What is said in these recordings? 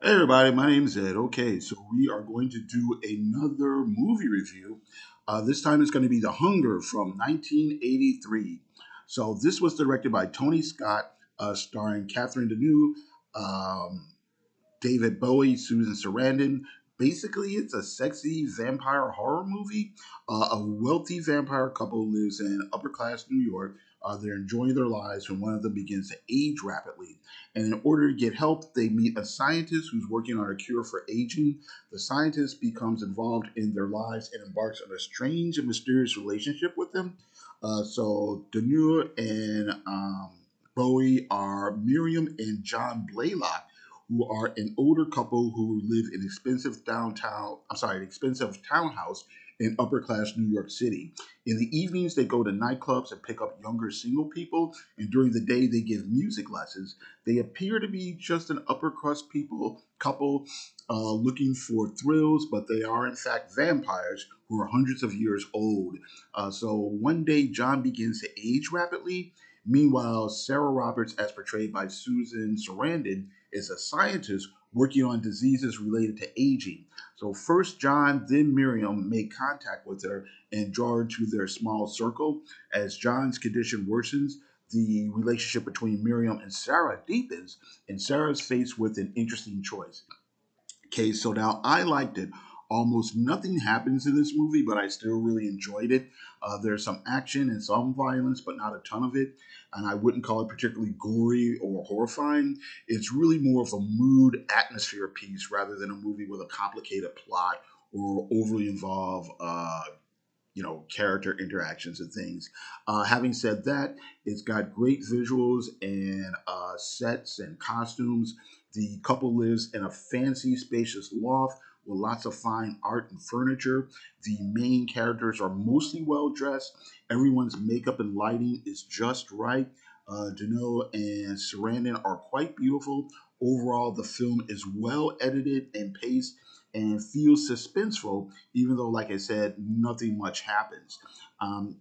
Hey everybody, my name's Ed. Okay, so we are going to do another movie review. This time it's going to be The Hunger from 1983. So this was directed by Tony Scott, starring Catherine Deneuve, um, David Bowie, Susan Sarandon. Basically, it's a sexy vampire horror movie. A wealthy vampire couple lives in upper class New York. They're enjoying their lives when one of them begins to age rapidly. And in order to get help, they meet a scientist who's working on a cure for aging. The scientist becomes involved in their lives and embarks on a strange and mysterious relationship with them. So Deneuve and Bowie are Miriam and John Blaylock, who are an older couple who live in an expensive townhouse in upper class New York City. In the evenings, they go to nightclubs and pick up younger single people, and during the day, they give music lessons. They appear to be just an upper crust people couple looking for thrills, but they are in fact vampires who are hundreds of years old. So one day, John begins to age rapidly. Meanwhile, Sarah Roberts, as portrayed by Susan Sarandon, is a scientist working on diseases related to aging. So first John, then Miriam make contact with her and draw her to their small circle. As John's condition worsens, the relationship between Miriam and Sarah deepens, and Sarah's faced with an interesting choice. Okay, so now I liked it. Almost nothing happens in this movie, but I still really enjoyed it. There's some action and some violence, but not a ton of it. And I wouldn't call it particularly gory or horrifying. It's really more of a mood atmosphere piece rather than a movie with a complicated plot or overly involved character interactions and things. Having said that, it's got great visuals and sets and costumes. The couple lives in a fancy, spacious loft with lots of fine art and furniture. The main characters are mostly well dressed. Everyone's makeup and lighting is just right. Deneuve and Sarandon are quite beautiful. Overall, the film is well edited and paced and feels suspenseful, even though, like I said, nothing much happens. Um,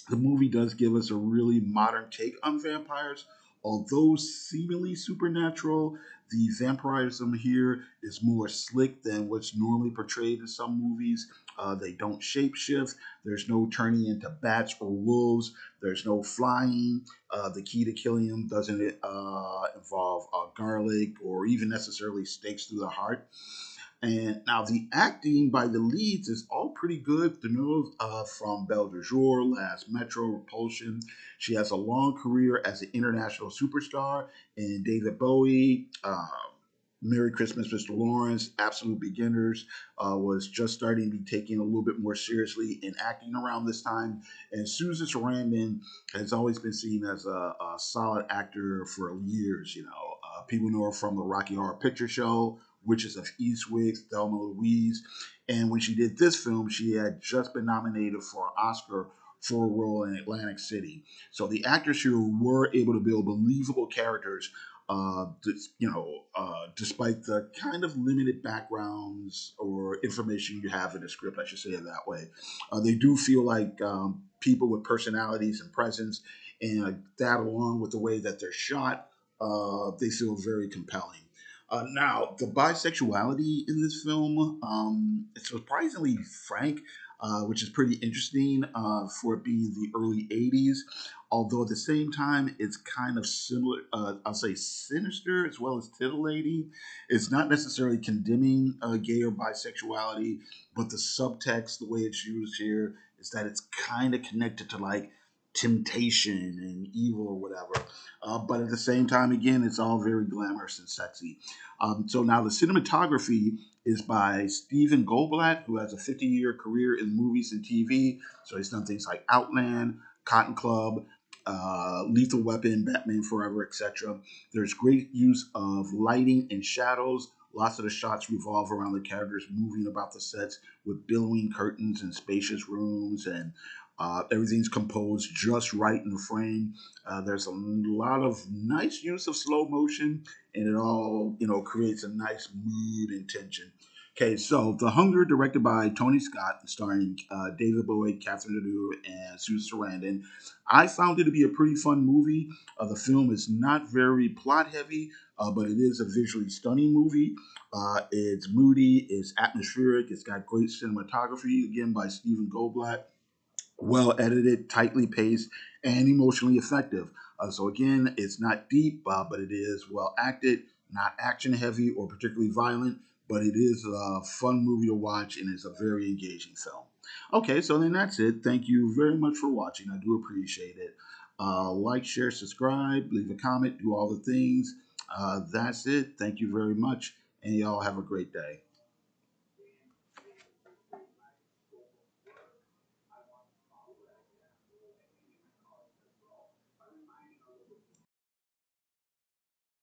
the movie does give us a really modern take on vampires. Although seemingly supernatural, the vampirism here is more slick than what's normally portrayed in some movies. They don't shapeshift. There's no turning into bats or wolves. There's no flying. The key to killing them doesn't involve garlic or even necessarily stakes through the heart. And now the acting by the leads is all pretty good. Deneuve from Belle de Jour, Last Metro, Repulsion. She has a long career as an international superstar. And David Bowie, Merry Christmas, Mr. Lawrence, Absolute Beginners, was just starting to be taken a little bit more seriously in acting around this time. And Susan Sarandon has always been seen as a solid actor for years. People know her from the Rocky Horror Picture Show, Witches of Eastwick, Thelma Louise. And when she did this film, she had just been nominated for an Oscar for a role in Atlantic City. So the actors here were able to build believable characters, despite the kind of limited backgrounds or information you have in the script, I should say it that way. They do feel like people with personalities and presence, and that along with the way that they're shot, they feel very compelling. Now, the bisexuality in this film, it's surprisingly frank, which is pretty interesting for it being the early 80s. Although at the same time, it's kind of similar, I'll say sinister as well as titillating. It's not necessarily condemning gay or bisexuality, but the subtext, the way it's used here, is that it's kind of connected to like temptation and evil or whatever. But at the same time, again, it's all very glamorous and sexy. So now the cinematography is by Stephen Goldblatt, who has a 50-year career in movies and TV. So he's done things like Outland, Cotton Club, Lethal Weapon, Batman Forever, etc. There's great use of lighting and shadows. Lots of the shots revolve around the characters moving about the sets with billowing curtains and spacious rooms, and everything's composed just right in the frame. There's a lot of nice use of slow motion, and it all creates a nice mood and tension. Okay, so The Hunger, directed by Tony Scott, starring David Bowie, Catherine Deneuve, and Susan Sarandon. I found it to be a pretty fun movie. The film is not very plot heavy, but it is a visually stunning movie. It's moody, it's atmospheric, it's got great cinematography, again by Stephen Goldblatt, well edited, tightly paced, and emotionally effective. So again, it's not deep, but it is well acted, not action heavy or particularly violent, but it is a fun movie to watch and it's a very engaging film. Okay, so then that's it. Thank you very much for watching. I do appreciate it. Like, share, subscribe, leave a comment, do all the things. That's it. Thank you very much, and y'all have a great day.